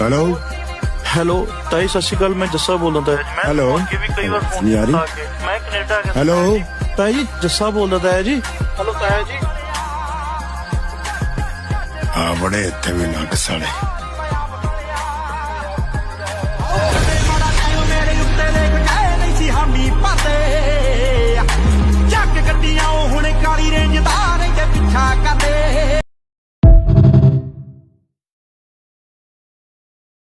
Hello hello ਤਾਈ ਸਤਿ ਸ਼੍ਰੀ ਅਕਾਲ। ਮੈਂ ਜੱਸਾ ਬੋਲਦਾ ਤਾਇਆ ਜੀ। ਮੈਂ ਹੈਲੋ। ਅੱਗੇ ਵੀ ਕਈ ਵਾਰ ਫੋਨ ਨਹੀਂ ਆ ਰਹੀ? ਕੀਤਾ ਕਿ ਮੈਂ ਕੈਨੇਡਾ ਆ ਗਿਆ। ਹੈਲੋ। ਤਾਇਆ ਜੀ ਜੱਸਾ ਬੋਲਦਾ ਤਾਇਆ ਜੀ। ਹੈਲੋ ਤਾਇਆ ਜੀ। हाँ बड़े इतने भी नग साले ਜੱਗ ਗੱਡੀਆਂ ਉਹ ਹੁਣ ਕਾਲੀ ਰੇਂਜ ਦਾ ਰਹਿੰਦੇ ਪਿੱਛਾ ਕਰਦੇ